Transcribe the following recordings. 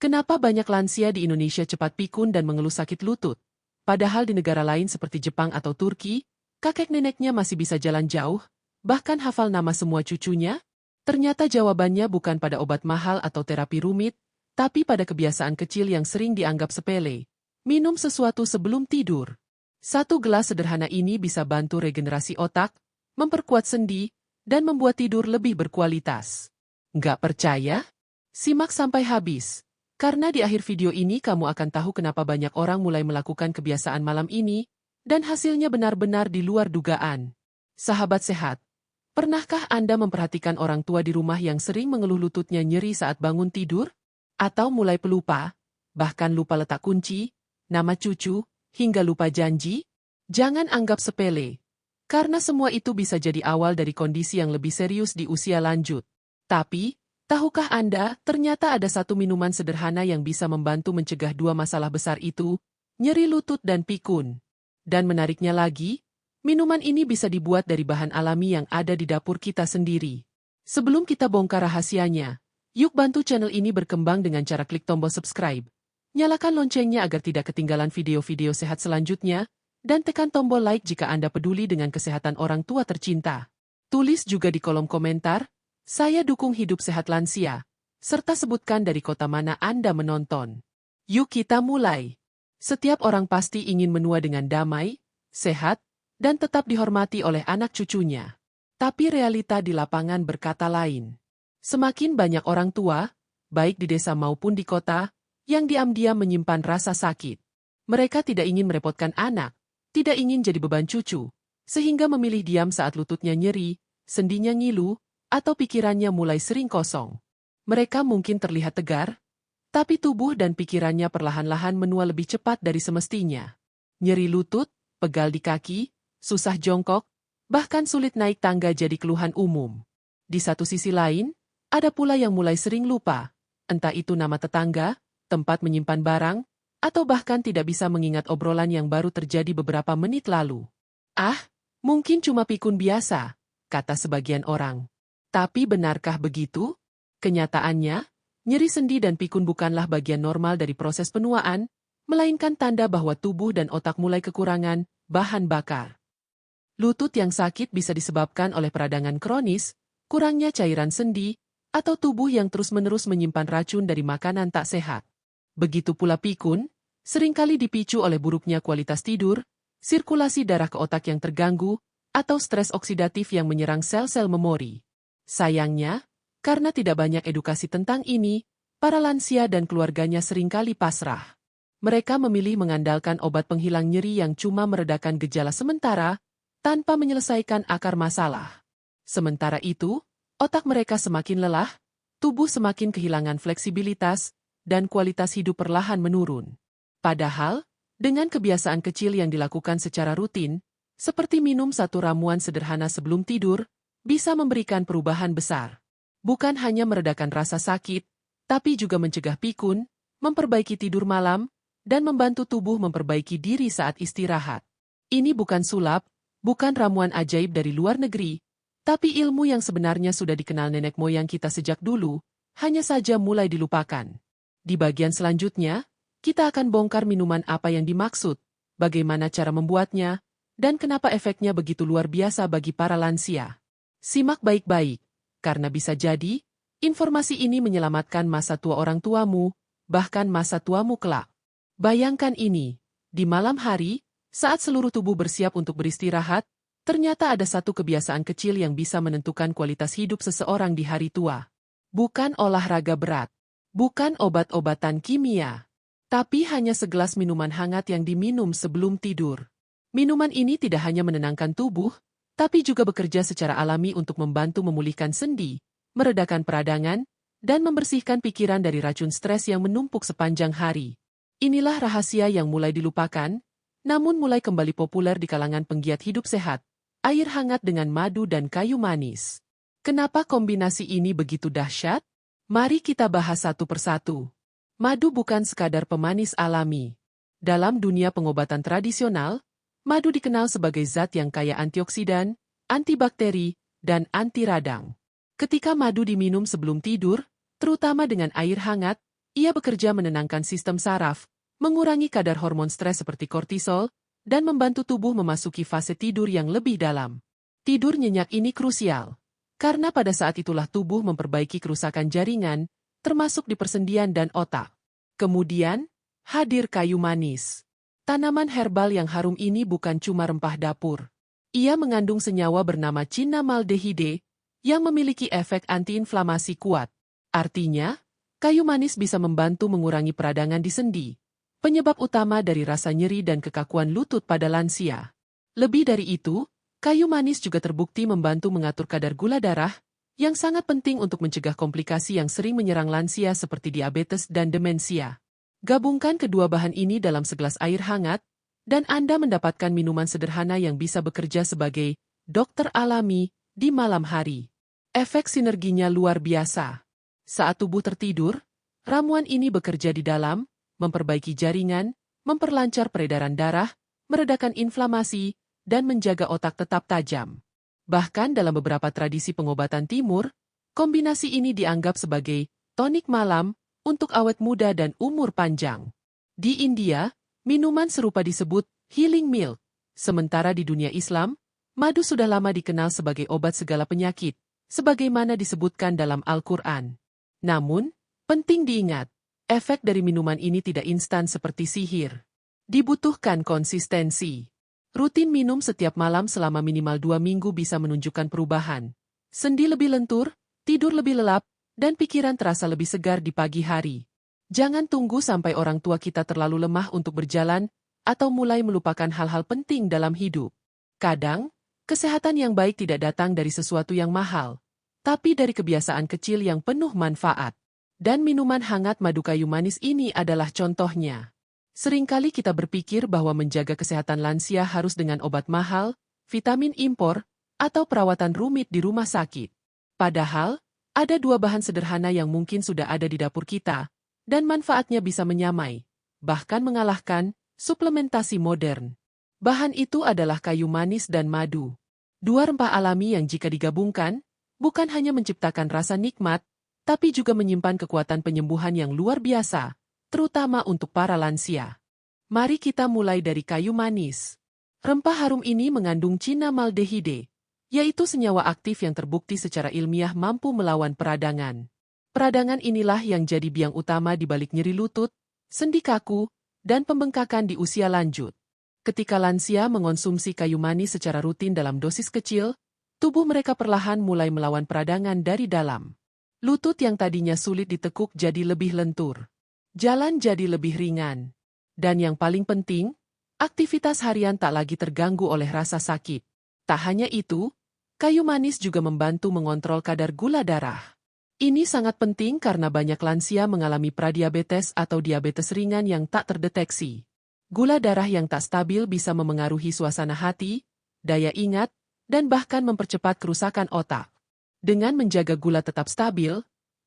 Kenapa banyak lansia di Indonesia cepat pikun dan mengeluh sakit lutut? Padahal di negara lain seperti Jepang atau Turki, kakek neneknya masih bisa jalan jauh, bahkan hafal nama semua cucunya? Ternyata jawabannya bukan pada obat mahal atau terapi rumit, tapi pada kebiasaan kecil yang sering dianggap sepele. Minum sesuatu sebelum tidur. Satu gelas sederhana ini bisa bantu regenerasi otak, memperkuat sendi, dan membuat tidur lebih berkualitas. Nggak percaya? Simak sampai habis. Karena di akhir video ini kamu akan tahu kenapa banyak orang mulai melakukan kebiasaan malam ini, dan hasilnya benar-benar di luar dugaan. Sahabat sehat, pernahkah Anda memperhatikan orang tua di rumah yang sering mengeluh lututnya nyeri saat bangun tidur? Atau mulai pelupa, bahkan lupa letak kunci, nama cucu, hingga lupa janji? Jangan anggap sepele. Karena semua itu bisa jadi awal dari kondisi yang lebih serius di usia lanjut. Tapi, tahukah Anda, ternyata ada satu minuman sederhana yang bisa membantu mencegah dua masalah besar itu, nyeri lutut dan pikun. Dan menariknya lagi, minuman ini bisa dibuat dari bahan alami yang ada di dapur kita sendiri. Sebelum kita bongkar rahasianya, yuk bantu channel ini berkembang dengan cara klik tombol subscribe. Nyalakan loncengnya agar tidak ketinggalan video-video sehat selanjutnya, dan tekan tombol like jika Anda peduli dengan kesehatan orang tua tercinta. Tulis juga di kolom komentar, "Saya dukung hidup sehat lansia," serta sebutkan dari kota mana Anda menonton. Yuk kita mulai. Setiap orang pasti ingin menua dengan damai, sehat, dan tetap dihormati oleh anak cucunya. Tapi realita di lapangan berkata lain. Semakin banyak orang tua, baik di desa maupun di kota, yang diam-diam menyimpan rasa sakit. Mereka tidak ingin merepotkan anak, tidak ingin jadi beban cucu, sehingga memilih diam saat lututnya nyeri, sendinya ngilu, atau pikirannya mulai sering kosong. Mereka mungkin terlihat tegar, tapi tubuh dan pikirannya perlahan-lahan menua lebih cepat dari semestinya. Nyeri lutut, pegal di kaki, susah jongkok, bahkan sulit naik tangga jadi keluhan umum. Di satu sisi lain, ada pula yang mulai sering lupa, entah itu nama tetangga, tempat menyimpan barang, atau bahkan tidak bisa mengingat obrolan yang baru terjadi beberapa menit lalu. "Ah, mungkin cuma pikun biasa," kata sebagian orang. Tapi benarkah begitu? Kenyataannya, nyeri sendi dan pikun bukanlah bagian normal dari proses penuaan, melainkan tanda bahwa tubuh dan otak mulai kekurangan bahan bakar. Lutut yang sakit bisa disebabkan oleh peradangan kronis, kurangnya cairan sendi, atau tubuh yang terus-menerus menyimpan racun dari makanan tak sehat. Begitu pula pikun, seringkali dipicu oleh buruknya kualitas tidur, sirkulasi darah ke otak yang terganggu, atau stres oksidatif yang menyerang sel-sel memori. Sayangnya, karena tidak banyak edukasi tentang ini, para lansia dan keluarganya seringkali pasrah. Mereka memilih mengandalkan obat penghilang nyeri yang cuma meredakan gejala sementara, tanpa menyelesaikan akar masalah. Sementara itu, otak mereka semakin lelah, tubuh semakin kehilangan fleksibilitas, dan kualitas hidup perlahan menurun. Padahal, dengan kebiasaan kecil yang dilakukan secara rutin, seperti minum satu ramuan sederhana sebelum tidur, bisa memberikan perubahan besar. Bukan hanya meredakan rasa sakit, tapi juga mencegah pikun, memperbaiki tidur malam, dan membantu tubuh memperbaiki diri saat istirahat. Ini bukan sulap, bukan ramuan ajaib dari luar negeri, tapi ilmu yang sebenarnya sudah dikenal nenek moyang kita sejak dulu, hanya saja mulai dilupakan. Di bagian selanjutnya, kita akan bongkar minuman apa yang dimaksud, bagaimana cara membuatnya, dan kenapa efeknya begitu luar biasa bagi para lansia. Simak baik-baik, karena bisa jadi, informasi ini menyelamatkan masa tua orang tuamu, bahkan masa tuamu kelak. Bayangkan ini, di malam hari, saat seluruh tubuh bersiap untuk beristirahat, ternyata ada satu kebiasaan kecil yang bisa menentukan kualitas hidup seseorang di hari tua. Bukan olahraga berat, bukan obat-obatan kimia, tapi hanya segelas minuman hangat yang diminum sebelum tidur. Minuman ini tidak hanya menenangkan tubuh, tapi juga bekerja secara alami untuk membantu memulihkan sendi, meredakan peradangan, dan membersihkan pikiran dari racun stres yang menumpuk sepanjang hari. Inilah rahasia yang mulai dilupakan, namun mulai kembali populer di kalangan penggiat hidup sehat, air hangat dengan madu dan kayu manis. Kenapa kombinasi ini begitu dahsyat? Mari kita bahas satu persatu. Madu bukan sekadar pemanis alami. Dalam dunia pengobatan tradisional, madu dikenal sebagai zat yang kaya antioksidan, antibakteri, dan anti radang. Ketika madu diminum sebelum tidur, terutama dengan air hangat, Ia bekerja menenangkan sistem saraf, mengurangi kadar hormon stres seperti kortisol, dan membantu tubuh memasuki fase tidur yang lebih dalam. Tidur nyenyak ini krusial, karena pada saat itulah tubuh memperbaiki kerusakan jaringan, termasuk di persendian dan otak. Kemudian, hadir kayu manis. Tanaman herbal yang harum ini bukan cuma rempah dapur. Ia mengandung senyawa bernama cinnamaldehyde, yang memiliki efek antiinflamasi kuat. Artinya, kayu manis bisa membantu mengurangi peradangan di sendi, penyebab utama dari rasa nyeri dan kekakuan lutut pada lansia. Lebih dari itu, kayu manis juga terbukti membantu mengatur kadar gula darah, yang sangat penting untuk mencegah komplikasi yang sering menyerang lansia seperti diabetes dan demensia. Gabungkan kedua bahan ini dalam segelas air hangat, dan Anda mendapatkan minuman sederhana yang bisa bekerja sebagai dokter alami di malam hari. Efek sinerginya luar biasa. Saat tubuh tertidur, ramuan ini bekerja di dalam, memperbaiki jaringan, memperlancar peredaran darah, meredakan inflamasi, dan menjaga otak tetap tajam. Bahkan dalam beberapa tradisi pengobatan timur, kombinasi ini dianggap sebagai tonik malam untuk awet muda dan umur panjang. Di India, minuman serupa disebut healing milk. Sementara di dunia Islam, madu sudah lama dikenal sebagai obat segala penyakit, sebagaimana disebutkan dalam Al-Quran. Namun, penting diingat, efek dari minuman ini tidak instan seperti sihir. Dibutuhkan konsistensi. Rutin minum setiap malam selama minimal 2 minggu bisa menunjukkan perubahan. Sendi lebih lentur, tidur lebih lelap, dan pikiran terasa lebih segar di pagi hari. Jangan tunggu sampai orang tua kita terlalu lemah untuk berjalan, atau mulai melupakan hal-hal penting dalam hidup. Kadang, kesehatan yang baik tidak datang dari sesuatu yang mahal, tapi dari kebiasaan kecil yang penuh manfaat. Dan minuman hangat madu kayu manis ini adalah contohnya. Seringkali kita berpikir bahwa menjaga kesehatan lansia harus dengan obat mahal, vitamin impor, atau perawatan rumit di rumah sakit. Padahal, ada 2 bahan sederhana yang mungkin sudah ada di dapur kita, dan manfaatnya bisa menyamai, bahkan mengalahkan, suplementasi modern. Bahan itu adalah kayu manis dan madu. 2 rempah alami yang jika digabungkan, bukan hanya menciptakan rasa nikmat, tapi juga menyimpan kekuatan penyembuhan yang luar biasa, terutama untuk para lansia. Mari kita mulai dari kayu manis. Rempah harum ini mengandung cinnamaldehyde, yaitu senyawa aktif yang terbukti secara ilmiah mampu melawan peradangan. Peradangan inilah yang jadi biang utama di balik nyeri lutut, sendi kaku, dan pembengkakan di usia lanjut. Ketika lansia mengonsumsi kayu manis secara rutin dalam dosis kecil, tubuh mereka perlahan mulai melawan peradangan dari dalam. Lutut yang tadinya sulit ditekuk jadi lebih lentur. Jalan jadi lebih ringan. Dan yang paling penting, aktivitas harian tak lagi terganggu oleh rasa sakit. Tak hanya itu, kayu manis juga membantu mengontrol kadar gula darah. Ini sangat penting karena banyak lansia mengalami pradiabetes atau diabetes ringan yang tak terdeteksi. Gula darah yang tak stabil bisa memengaruhi suasana hati, daya ingat, dan bahkan mempercepat kerusakan otak. Dengan menjaga gula tetap stabil,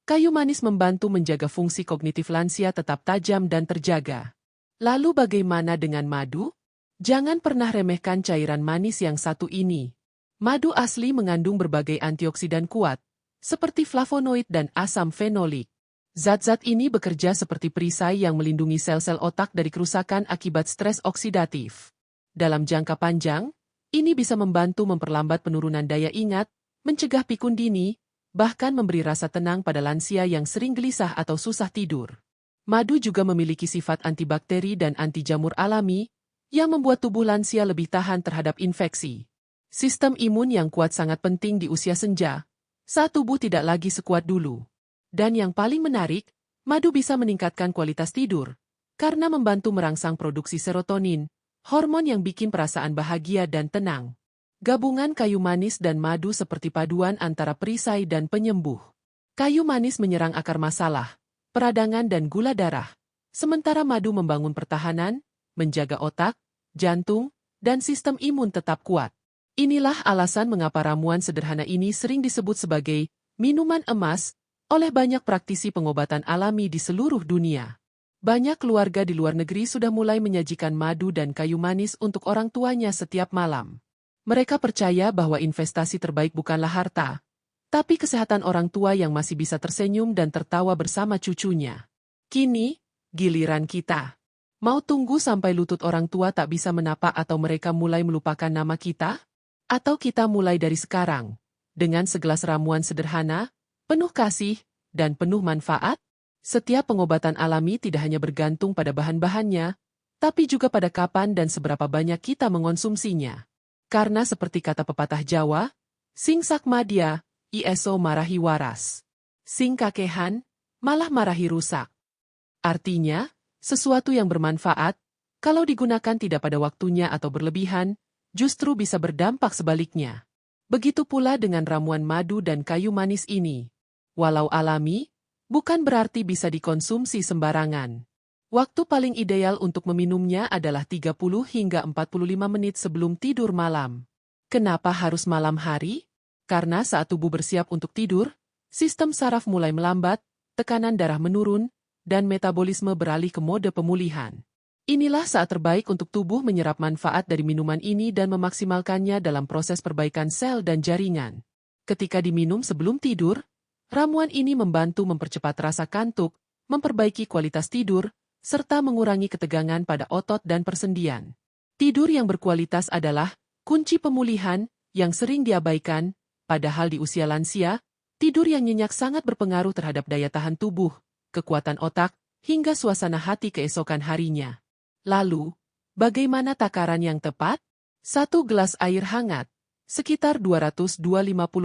kayu manis membantu menjaga fungsi kognitif lansia tetap tajam dan terjaga. Lalu bagaimana dengan madu? Jangan pernah remehkan cairan manis yang satu ini. Madu asli mengandung berbagai antioksidan kuat, seperti flavonoid dan asam fenolik. Zat-zat ini bekerja seperti perisai yang melindungi sel-sel otak dari kerusakan akibat stres oksidatif. Dalam jangka panjang, ini bisa membantu memperlambat penurunan daya ingat, mencegah pikun dini, bahkan memberi rasa tenang pada lansia yang sering gelisah atau susah tidur. Madu juga memiliki sifat antibakteri dan anti jamur alami, yang membuat tubuh lansia lebih tahan terhadap infeksi. Sistem imun yang kuat sangat penting di usia senja, saat tubuh tidak lagi sekuat dulu. Dan yang paling menarik, madu bisa meningkatkan kualitas tidur, karena membantu merangsang produksi serotonin, hormon yang bikin perasaan bahagia dan tenang. Gabungan kayu manis dan madu seperti paduan antara perisai dan penyembuh. Kayu manis menyerang akar masalah, peradangan dan gula darah, sementara madu membangun pertahanan, menjaga otak, jantung, dan sistem imun tetap kuat. Inilah alasan mengapa ramuan sederhana ini sering disebut sebagai minuman emas oleh banyak praktisi pengobatan alami di seluruh dunia. Banyak keluarga di luar negeri sudah mulai menyajikan madu dan kayu manis untuk orang tuanya setiap malam. Mereka percaya bahwa investasi terbaik bukanlah harta, tapi kesehatan orang tua yang masih bisa tersenyum dan tertawa bersama cucunya. Kini, giliran kita. Mau tunggu sampai lutut orang tua tak bisa menapak atau mereka mulai melupakan nama kita? Atau kita mulai dari sekarang, dengan segelas ramuan sederhana, penuh kasih, dan penuh manfaat? Setiap pengobatan alami tidak hanya bergantung pada bahan-bahannya, tapi juga pada kapan dan seberapa banyak kita mengonsumsinya. Karena seperti kata pepatah Jawa, sing sakmadia, ieso marahi waras. Sing kakehan, malah marahi rusak. Artinya, sesuatu yang bermanfaat, kalau digunakan tidak pada waktunya atau berlebihan, justru bisa berdampak sebaliknya. Begitu pula dengan ramuan madu dan kayu manis ini. Walau alami, bukan berarti bisa dikonsumsi sembarangan. Waktu paling ideal untuk meminumnya adalah 30 hingga 45 menit sebelum tidur malam. Kenapa harus malam hari? Karena saat tubuh bersiap untuk tidur, sistem saraf mulai melambat, tekanan darah menurun, dan metabolisme beralih ke mode pemulihan. Inilah saat terbaik untuk tubuh menyerap manfaat dari minuman ini dan memaksimalkannya dalam proses perbaikan sel dan jaringan. Ketika diminum sebelum tidur, ramuan ini membantu mempercepat rasa kantuk, memperbaiki kualitas tidur, serta mengurangi ketegangan pada otot dan persendian. Tidur yang berkualitas adalah kunci pemulihan yang sering diabaikan, padahal di usia lansia, tidur yang nyenyak sangat berpengaruh terhadap daya tahan tubuh, kekuatan otak, hingga suasana hati keesokan harinya. Lalu, bagaimana takaran yang tepat? 1 gelas air hangat, sekitar 250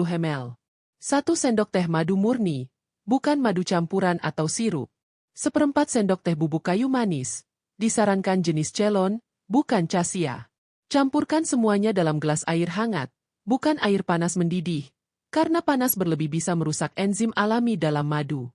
ml. 1 sendok teh madu murni, bukan madu campuran atau sirup. 1/4 sendok teh bubuk kayu manis, disarankan jenis celon, bukan cassia. Campurkan semuanya dalam gelas air hangat, bukan air panas mendidih, karena panas berlebih bisa merusak enzim alami dalam madu.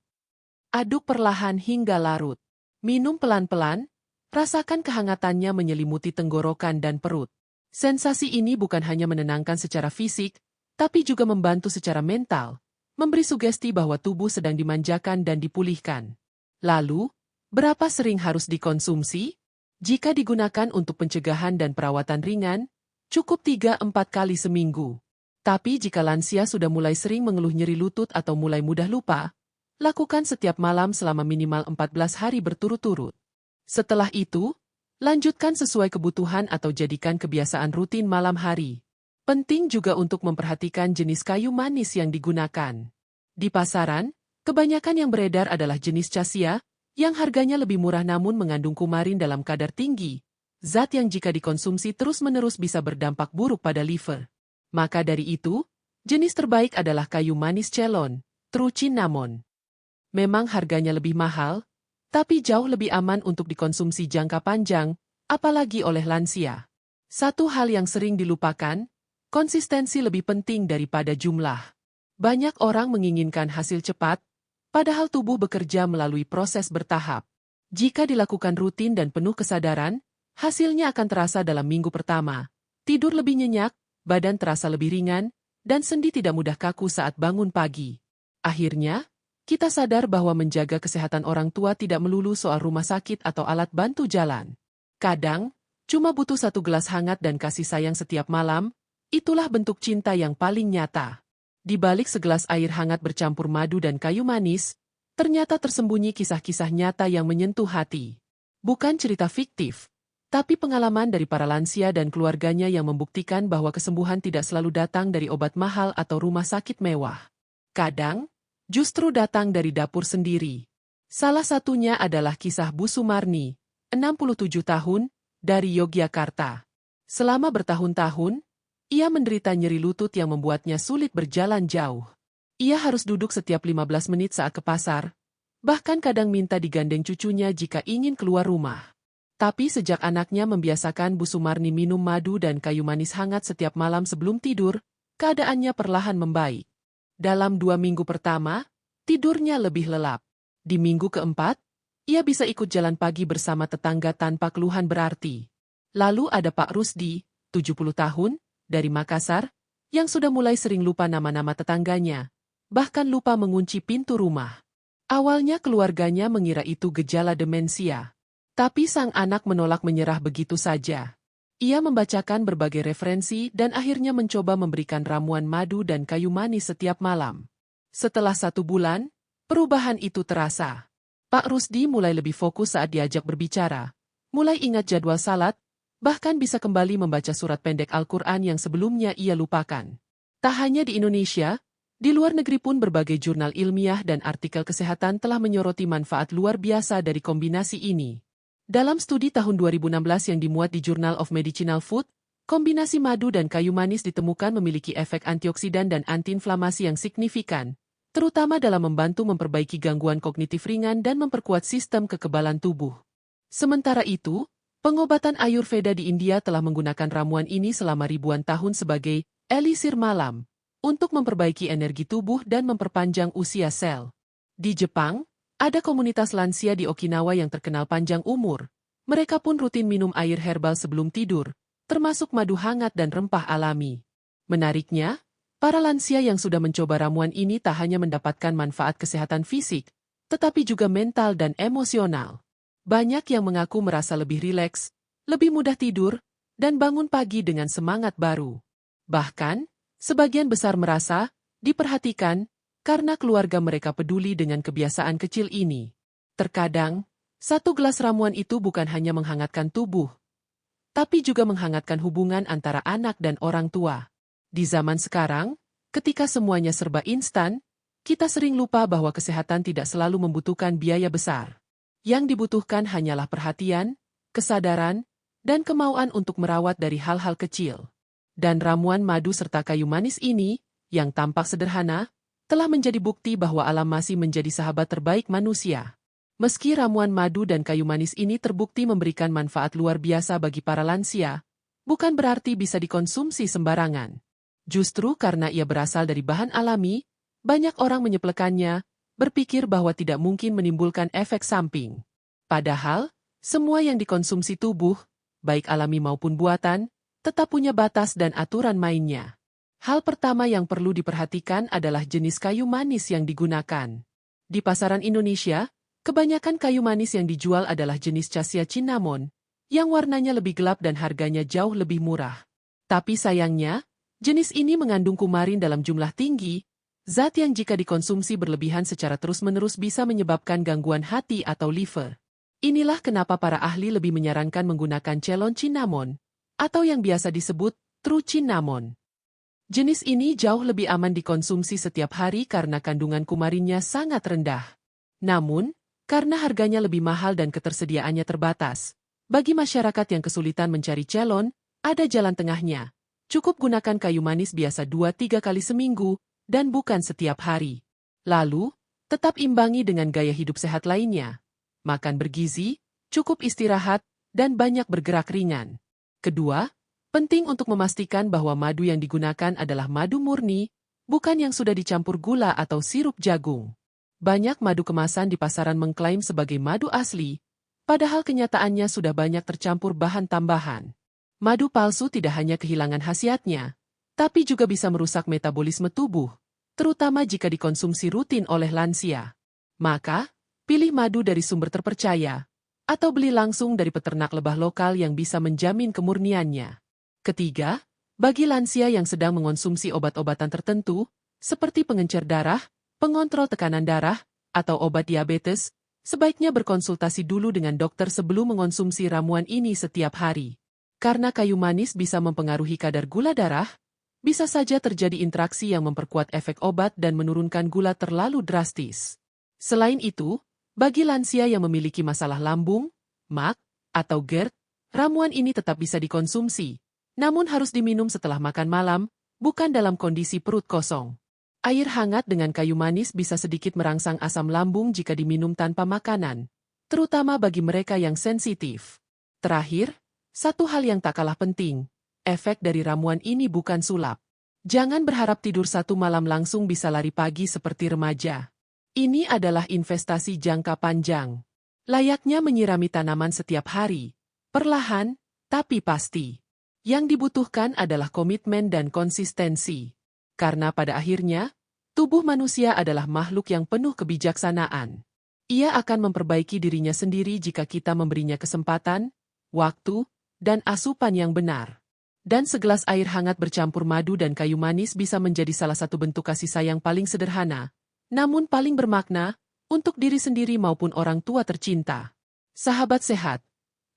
Aduk perlahan hingga larut. Minum pelan-pelan, rasakan kehangatannya menyelimuti tenggorokan dan perut. Sensasi ini bukan hanya menenangkan secara fisik, tapi juga membantu secara mental, memberi sugesti bahwa tubuh sedang dimanjakan dan dipulihkan. Lalu, berapa sering harus dikonsumsi? Jika digunakan untuk pencegahan dan perawatan ringan, cukup 3-4 kali seminggu. Tapi jika lansia sudah mulai sering mengeluh nyeri lutut atau mulai mudah lupa, lakukan setiap malam selama minimal 14 hari berturut-turut. Setelah itu, lanjutkan sesuai kebutuhan atau jadikan kebiasaan rutin malam hari. Penting juga untuk memperhatikan jenis kayu manis yang digunakan. Di pasaran, kebanyakan yang beredar adalah jenis cassia, yang harganya lebih murah namun mengandung kumarin dalam kadar tinggi, zat yang jika dikonsumsi terus-menerus bisa berdampak buruk pada liver. Maka dari itu, jenis terbaik adalah kayu manis celon, true cinnamon. Memang harganya lebih mahal, tapi jauh lebih aman untuk dikonsumsi jangka panjang, apalagi oleh lansia. Satu hal yang sering dilupakan, konsistensi lebih penting daripada jumlah. Banyak orang menginginkan hasil cepat, padahal tubuh bekerja melalui proses bertahap. Jika dilakukan rutin dan penuh kesadaran, hasilnya akan terasa dalam minggu pertama. Tidur lebih nyenyak, badan terasa lebih ringan, dan sendi tidak mudah kaku saat bangun pagi. Akhirnya, kita sadar bahwa menjaga kesehatan orang tua tidak melulu soal rumah sakit atau alat bantu jalan. Kadang, cuma butuh 1 gelas hangat dan kasih sayang setiap malam, itulah bentuk cinta yang paling nyata. Di balik segelas air hangat bercampur madu dan kayu manis, ternyata tersembunyi kisah-kisah nyata yang menyentuh hati. Bukan cerita fiktif, tapi pengalaman dari para lansia dan keluarganya yang membuktikan bahwa kesembuhan tidak selalu datang dari obat mahal atau rumah sakit mewah. Kadang, justru datang dari dapur sendiri. Salah satunya adalah kisah Bu Sumarni, 67 tahun, dari Yogyakarta. Selama bertahun-tahun, ia menderita nyeri lutut yang membuatnya sulit berjalan jauh. Ia harus duduk setiap 15 menit saat ke pasar, bahkan kadang minta digandeng cucunya jika ingin keluar rumah. Tapi sejak anaknya membiasakan Bu Sumarni minum madu dan kayu manis hangat setiap malam sebelum tidur, keadaannya perlahan membaik. Dalam 2 minggu pertama, tidurnya lebih lelap. Di minggu keempat, ia bisa ikut jalan pagi bersama tetangga tanpa keluhan berarti. Lalu ada Pak Rusdi, 70 tahun, dari Makassar, yang sudah mulai sering lupa nama-nama tetangganya, bahkan lupa mengunci pintu rumah. Awalnya keluarganya mengira itu gejala demensia. Tapi sang anak menolak menyerah begitu saja. Ia membacakan berbagai referensi dan akhirnya mencoba memberikan ramuan madu dan kayu manis setiap malam. Setelah 1 bulan, perubahan itu terasa. Pak Rusdi mulai lebih fokus saat diajak berbicara. Mulai ingat jadwal salat, bahkan bisa kembali membaca surat pendek Al-Quran yang sebelumnya ia lupakan. Tak hanya di Indonesia, di luar negeri pun berbagai jurnal ilmiah dan artikel kesehatan telah menyoroti manfaat luar biasa dari kombinasi ini. Dalam studi tahun 2016 yang dimuat di Journal of Medicinal Food, kombinasi madu dan kayu manis ditemukan memiliki efek antioksidan dan antiinflamasi yang signifikan, terutama dalam membantu memperbaiki gangguan kognitif ringan dan memperkuat sistem kekebalan tubuh. Sementara itu, pengobatan Ayurveda di India telah menggunakan ramuan ini selama ribuan tahun sebagai elisir malam untuk memperbaiki energi tubuh dan memperpanjang usia sel. Di Jepang, ada komunitas lansia di Okinawa yang terkenal panjang umur. Mereka pun rutin minum air herbal sebelum tidur, termasuk madu hangat dan rempah alami. Menariknya, para lansia yang sudah mencoba ramuan ini tak hanya mendapatkan manfaat kesehatan fisik, tetapi juga mental dan emosional. Banyak yang mengaku merasa lebih rileks, lebih mudah tidur, dan bangun pagi dengan semangat baru. Bahkan, sebagian besar merasa diperhatikan karena keluarga mereka peduli dengan kebiasaan kecil ini. Terkadang, satu gelas ramuan itu bukan hanya menghangatkan tubuh, tapi juga menghangatkan hubungan antara anak dan orang tua. Di zaman sekarang, ketika semuanya serba instan, kita sering lupa bahwa kesehatan tidak selalu membutuhkan biaya besar. Yang dibutuhkan hanyalah perhatian, kesadaran, dan kemauan untuk merawat dari hal-hal kecil. Dan ramuan madu serta kayu manis ini, yang tampak sederhana, telah menjadi bukti bahwa alam masih menjadi sahabat terbaik manusia. Meski ramuan madu dan kayu manis ini terbukti memberikan manfaat luar biasa bagi para lansia, bukan berarti bisa dikonsumsi sembarangan. Justru karena ia berasal dari bahan alami, banyak orang menyepelekannya, berpikir bahwa tidak mungkin menimbulkan efek samping. Padahal, semua yang dikonsumsi tubuh, baik alami maupun buatan, tetap punya batas dan aturan mainnya. Hal pertama yang perlu diperhatikan adalah jenis kayu manis yang digunakan. Di pasaran Indonesia, kebanyakan kayu manis yang dijual adalah jenis Cassia cinnamon, yang warnanya lebih gelap dan harganya jauh lebih murah. Tapi sayangnya, jenis ini mengandung kumarin dalam jumlah tinggi, zat yang jika dikonsumsi berlebihan secara terus-menerus bisa menyebabkan gangguan hati atau liver. Inilah kenapa para ahli lebih menyarankan menggunakan Ceylon cinnamon, atau yang biasa disebut True cinnamon. Jenis ini jauh lebih aman dikonsumsi setiap hari karena kandungan kumarinnya sangat rendah. Namun, karena harganya lebih mahal dan ketersediaannya terbatas, bagi masyarakat yang kesulitan mencari Ceylon, ada jalan tengahnya. Cukup gunakan kayu manis biasa 2-3 kali seminggu, dan bukan setiap hari. Lalu, tetap imbangi dengan gaya hidup sehat lainnya. Makan bergizi, cukup istirahat, dan banyak bergerak ringan. Kedua, penting untuk memastikan bahwa madu yang digunakan adalah madu murni, bukan yang sudah dicampur gula atau sirup jagung. Banyak madu kemasan di pasaran mengklaim sebagai madu asli, padahal kenyataannya sudah banyak tercampur bahan tambahan. Madu palsu tidak hanya kehilangan khasiatnya, tapi juga bisa merusak metabolisme tubuh, terutama jika dikonsumsi rutin oleh lansia. Maka, pilih madu dari sumber terpercaya, atau beli langsung dari peternak lebah lokal yang bisa menjamin kemurniannya. Ketiga, bagi lansia yang sedang mengonsumsi obat-obatan tertentu, seperti pengencer darah, pengontrol tekanan darah, atau obat diabetes, sebaiknya berkonsultasi dulu dengan dokter sebelum mengonsumsi ramuan ini setiap hari. Karena kayu manis bisa mempengaruhi kadar gula darah, bisa saja terjadi interaksi yang memperkuat efek obat dan menurunkan gula terlalu drastis. Selain itu, bagi lansia yang memiliki masalah lambung, MAC, atau GERD, ramuan ini tetap bisa dikonsumsi, namun harus diminum setelah makan malam, bukan dalam kondisi perut kosong. Air hangat dengan kayu manis bisa sedikit merangsang asam lambung jika diminum tanpa makanan, terutama bagi mereka yang sensitif. Terakhir, satu hal yang tak kalah penting, efek dari ramuan ini bukan sulap. Jangan berharap tidur satu malam langsung bisa lari pagi seperti remaja. Ini adalah investasi jangka panjang. Layaknya menyirami tanaman setiap hari, perlahan, tapi pasti. Yang dibutuhkan adalah komitmen dan konsistensi. Karena pada akhirnya, tubuh manusia adalah makhluk yang penuh kebijaksanaan. Ia akan memperbaiki dirinya sendiri jika kita memberinya kesempatan, waktu, dan asupan yang benar. Dan segelas air hangat bercampur madu dan kayu manis bisa menjadi salah satu bentuk kasih sayang paling sederhana, namun paling bermakna, untuk diri sendiri maupun orang tua tercinta. Sahabat sehat,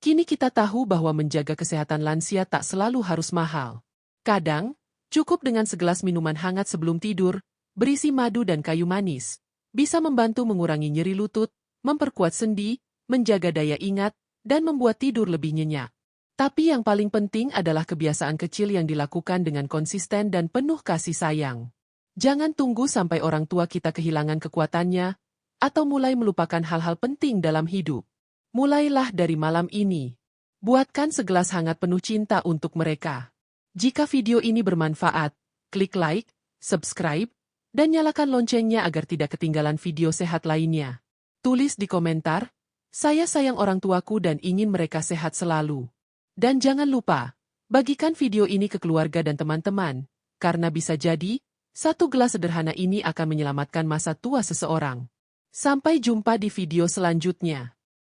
kini kita tahu bahwa menjaga kesehatan lansia tak selalu harus mahal. Kadang, cukup dengan segelas minuman hangat sebelum tidur, berisi madu dan kayu manis, bisa membantu mengurangi nyeri lutut, memperkuat sendi, menjaga daya ingat, dan membuat tidur lebih nyenyak. Tapi yang paling penting adalah kebiasaan kecil yang dilakukan dengan konsisten dan penuh kasih sayang. Jangan tunggu sampai orang tua kita kehilangan kekuatannya, atau mulai melupakan hal-hal penting dalam hidup. Mulailah dari malam ini. Buatkan segelas hangat penuh cinta untuk mereka. Jika video ini bermanfaat, klik like, subscribe, dan nyalakan loncengnya agar tidak ketinggalan video sehat lainnya. Tulis di komentar, saya sayang orang tuaku dan ingin mereka sehat selalu. Dan jangan lupa, bagikan video ini ke keluarga dan teman-teman, karena bisa jadi, satu gelas sederhana ini akan menyelamatkan masa tua seseorang. Sampai jumpa di video selanjutnya.